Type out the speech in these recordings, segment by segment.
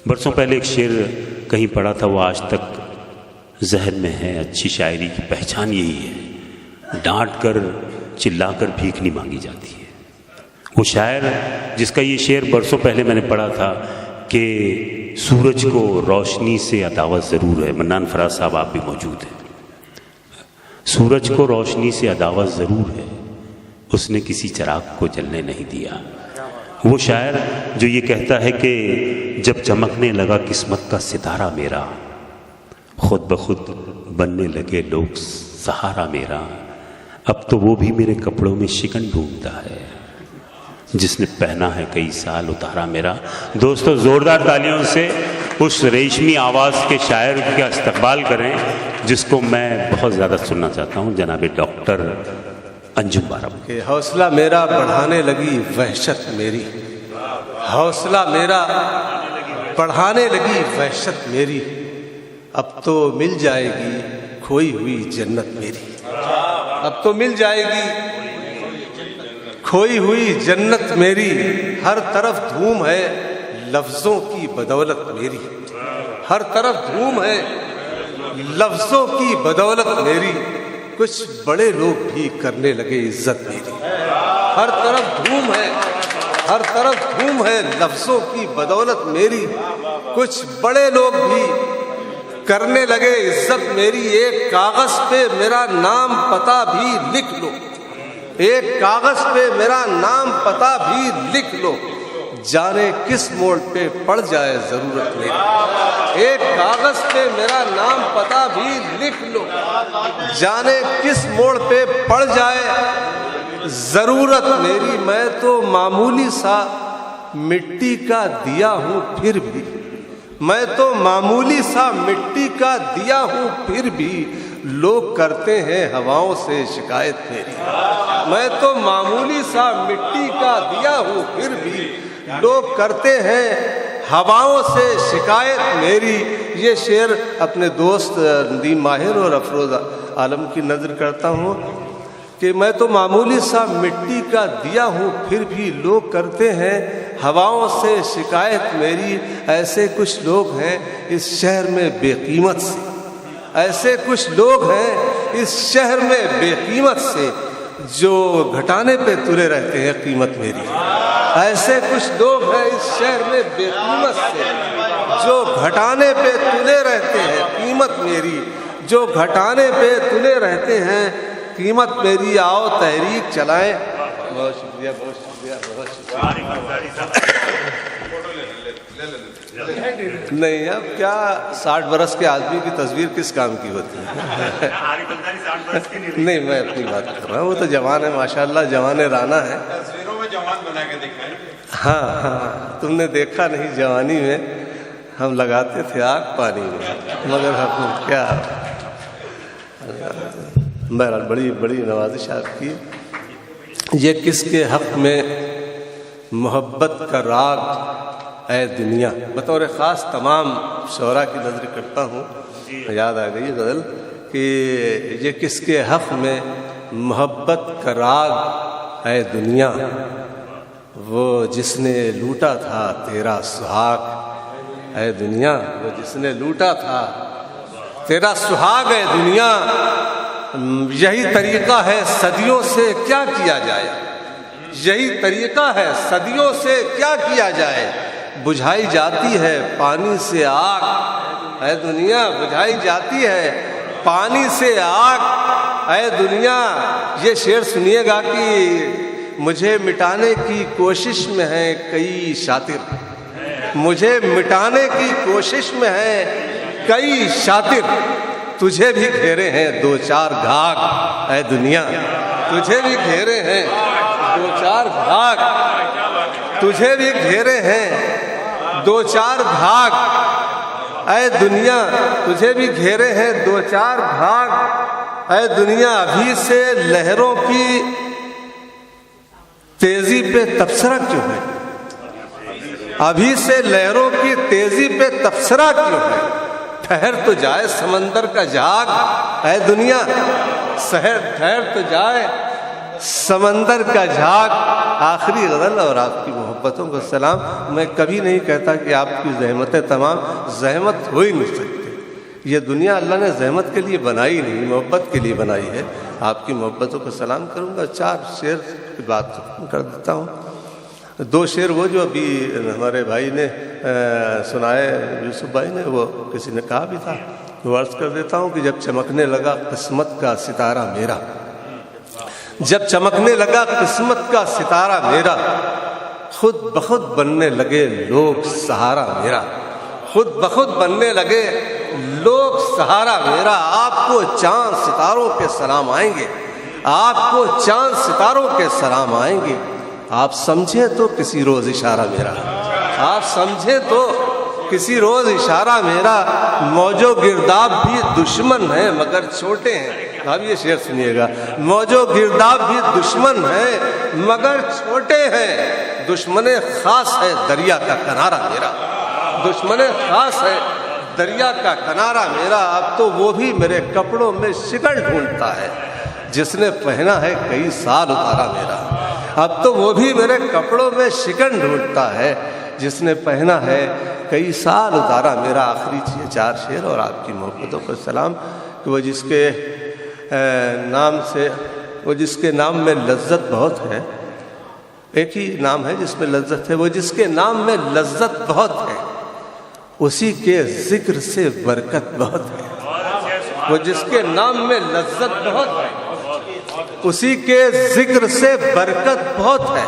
برسوں پہلے ایک شعر کہیں پڑھا تھا، وہ آج تک ذہن میں ہے. اچھی شاعری کی پہچان یہی ہے، ڈانٹ کر چلا کر بھیک نہیں مانگی جاتی ہے. وہ شاعر جس کا یہ شعر برسوں پہلے میں نے پڑھا تھا کہ سورج کو روشنی سے عداوت ضرور ہے. منان فراز صاحب آپ بھی موجود ہیں. سورج کو روشنی سے عداوت ضرور ہے، اس نے کسی چراغ کو جلنے نہیں دیا. وہ شاعر جو یہ کہتا ہے کہ جب چمکنے لگا قسمت کا ستارہ میرا، خود بخود بننے لگے لوگ سہارا میرا. اب تو وہ بھی میرے کپڑوں میں شکن ڈھونڈتا ہے، جس نے پہنا ہے کئی سال اتارا میرا. دوستو زوردار تالیوں سے اس ریشمی آواز کے شاعر کا استقبال کریں جس کو میں بہت زیادہ سننا چاہتا ہوں، جناب ڈاکٹر انجم بارہ. کہ حوصلہ میرا بڑھانے لگی وحشت میری، حوصلہ میرا بڑھانے لگی وحشت میری. اب تو مل جائے گی کھوئی ہوئی جنت میری، اب تو مل جائے گی کھوئی ہوئی جنت میری. ہر طرف دھوم ہے لفظوں کی بدولت میری، ہر طرف دھوم ہے لفظوں کی بدولت میری. کچھ بڑے لوگ بھی کرنے لگے عزت میری. ہر طرف دھوم ہے، ہر طرف دھوم ہے لفظوں کی بدولت میری. کچھ بڑے لوگ بھی کرنے لگے عزت میری. ایک کاغذ پہ میرا نام پتہ بھی لکھ لو، ایک کاغذ پہ میرا نام پتہ بھی لکھ لو، جانے کس موڑ پہ پڑ جائے ضرورت میری. ایک کاغذ پہ میرا نام پتہ بھی لکھ لو، جانے کس موڑ پہ پڑ جائے ضرورت میری. میں تو معمولی سا مٹی کا دیا ہوں پھر بھی، میں تو معمولی سا مٹی کا دیا ہوں پھر بھی لوگ کرتے ہیں ہواؤں سے شکایت میری. میں تو معمولی سا مٹی کا دیا ہوں پھر بھی لوگ کرتے ہیں ہواؤں سے شکایت میری. یہ شعر اپنے دوست ندیم ماہر اور افروز عالم کی نظر کرتا ہوں کہ میں تو معمولی سا مٹی کا دیا ہوں پھر بھی لوگ کرتے ہیں ہواؤں سے شکایت میری. ایسے کچھ لوگ ہیں اس شہر میں بے قیمت سے، ایسے کچھ لوگ ہیں اس شہر میں بے قیمت سے جو گھٹانے پہ تلے رہتے ہیں قیمت میری. ایسے کچھ لوگ ہیں اس شہر میں بے قیمت سے جو گھٹانے پہ تلے رہتے ہیں قیمت میری، جو گھٹانے پہ تلے رہتے ہیں قیمت میری. آؤ تحریک چلائیں. بہت شکریہ، بہت شکریہ، بہت شکریہ. نہیں، اب کیا 60 برس کے آدمی کی تصویر کس کام کی ہوتی ہے؟ نہیں، میں اپنی بات کر رہا ہوں. وہ تو جوان ہے ماشاءاللہ، جوان رانا ہے. تصویروں میں جوان بنا کے دکھائیں. ہاں ہاں، تم نے دیکھا نہیں جوانی میں ہم لگاتے تھے آگ پانی میں، مگر ہم کیا. بہرحال بڑی بڑی نوازش آپ کی. یہ کس کے حق میں محبت کا راگ اے دنیا. بطور خاص تمام شعراء کی نظر کرتا ہوں. یاد آ گئی غزل کہ یہ کس کے حق میں محبت کا راگ اے دنیا، وہ جس نے لوٹا تھا تیرا سہاگ اے دنیا، وہ جس نے لوٹا تھا تیرا سہاگ اے دنیا. یہی طریقہ ہے صدیوں سے کیا کیا جائے، یہی طریقہ ہے صدیوں سے کیا کیا جائے. بجھائی جاتی ہے پانی سے آگ اے دنیا، بجھائی جاتی ہے پانی سے آگ اے دنیا. یہ شعر سنیے گا کہ مجھے مٹانے کی کوشش میں ہیں کئی شاطر، مجھے مٹانے کی کوشش میں ہیں کئی شاطر. تجھے بھی گھیرے ہیں دو چار گھاگ اے دنیا، تجھے بھی گھیرے ہیں دو چار گھاگ، تجھے بھی گھیرے ہیں دو چار گھاگ اے دنیا، تجھے بھی گھیرے ہیں دو چار گھاگ اے دنیا. ابھی سے لہروں کی تیزی پہ تبصرہ کیوں ہے، ابھی سے لہروں کی تیزی پہ تبصرہ کیوں ہے. ٹھہر تو جائے سمندر کا جھاگ اے دنیا، ٹھہر تو جائے سمندر کا جھاگ آخری غزل اور آپ کی محبتوں کو سلام. میں کبھی نہیں کہتا کہ آپ کی زحمتیں تمام، زحمت ہو ہی نہیں سکتی. یہ دنیا اللہ نے زحمت کے لیے بنائی نہیں، محبت کے لیے بنائی ہے. آپ کی محبتوں کو سلام کروں گا. 4 شعر کی بات ختم کر دیتا ہوں. 2 شعر وہ جو ابھی ہمارے بھائی نے سنائے، یوسف بھائی نے، وہ کسی نے کہا بھی تھا، وہ عرض کر دیتا ہوں کہ جب چمکنے لگا قسمت کا ستارہ میرا، جب چمکنے لگا قسمت کا ستارہ میرا، خود بخود بننے لگے لوگ سہارا میرا، خود بخود بننے لگے لوگ سہارا میرا. آپ کو چاند ستاروں کے سلام آئیں گے، آپ کو چاند ستاروں کے سلام آئیں گے. آپ سمجھے تو کسی روز اشارہ میرا، آپ سمجھے تو کسی روز اشارہ میرا. موج و گرداب بھی دشمن ہیں مگر چھوٹے ہیں. اب یہ شعر سنیے گا. موج و گرداب بھی دشمن ہیں مگر چھوٹے ہیں. دشمن خاص ہے دریا کا کنارہ میرا، دشمن خاص ہے دریا کا کنارہ میرا. اب تو وہ بھی میرے کپڑوں میں شکن ڈھونڈتا ہے جس نے پہنا ہے کئی سال اتارا میرا. اب تو وہ بھی میرے کپڑوں میں شکن ڈھونڈتا ہے جس نے پہنا ہے کئی سال اتارا میرا. آخری 4 شعر اور آپ کی محبتوں کو سلام. کہ وہ جس کے نام میں لذت بہت ہے، ایک ہی نام ہے جس میں لذت ہے، وہ جس کے نام میں لذت بہت ہے اسی کے ذکر سے برکت بہت ہے. وہ جس کے نام میں لذت بہت ہے اسی کے ذکر سے برکت بہت ہے.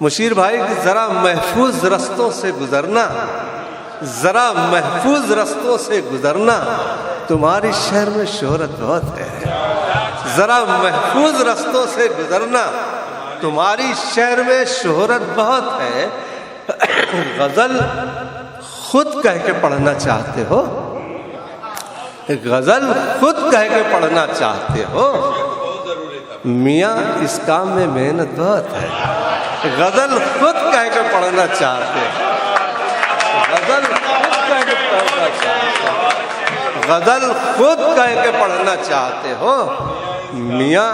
مشیر بھائی کی ذرا محفوظ رستوں سے گزرنا، ذرا محفوظ رستوں سے گزرنا، تمہاری شہر میں شہرت بہت ہے. ذرا محفوظ رستوں سے گزرنا، تمہاری شہر میں شہرت بہت ہے. غزل خود کہہ کے پڑھنا چاہتے ہو، غزل خود کہہ کے پڑھنا چاہتے ہو، میاں اس کام میں محنت بہت ہے. غزل خود کہہ کے پڑھنا چاہتے ہو، غزل خود کہہ کے پڑھنا چاہتے ہو، غزل خود کہہ کے پڑھنا چاہتے ہو، میاں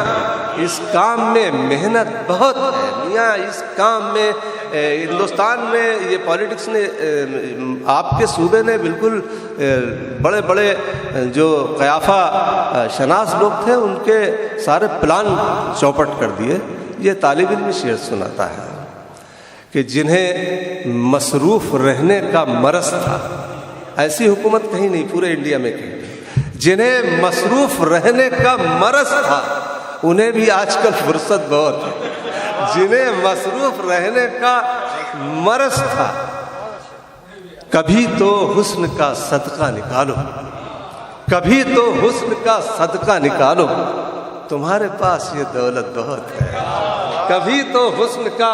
اس کام میں محنت بہت ہے. میاں اس کام میں، ہندوستان میں یہ پالیٹکس نے، آپ کے صوبے نے بالکل بڑے بڑے جو قیافہ شناس لوگ تھے ان کے سارے پلان چوپٹ کر دیے. یہ طالب علم شعر سناتا ہے کہ جنہیں مصروف رہنے کا مرض تھا، ایسی حکومت کہیں نہیں پورے انڈیا میں کہیں نہیں، جنہیں مصروف رہنے کا مرض تھا انہیں بھی آج کل فرصت بہت ہے. جنہیں مصروف رہنے کا مرض تھا کبھی تو حسن کا صدقہ نکالو، کبھی تو حسن کا صدقہ نکالو، تمہارے پاس یہ دولت بہت ہے. کبھی تو حسن کا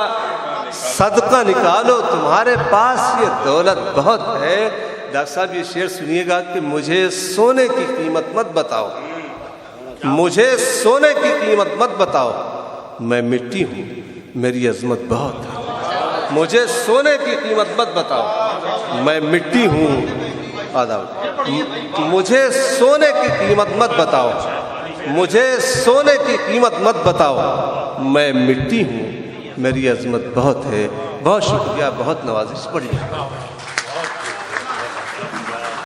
صدقہ نکالو، تمہارے پاس یہ دولت بہت ہے. ڈاکٹر صاحب یہ شعر سنیے گا کہ مجھے سونے کی قیمت مت بتاؤ، مجھے سونے کی قیمت مت بتاؤ، میں مٹی ہوں میری عظمت بہت ہے. مجھے سونے کی قیمت مت بتاؤ، میں مٹی ہوں. مجھے سونے کی قیمت مت بتاؤ، مجھے سونے کی قیمت مت بتاؤ، میں مٹی ہوں میری عظمت بہت ہے. بہت شکریہ، بہت نوازش. پڑھیے.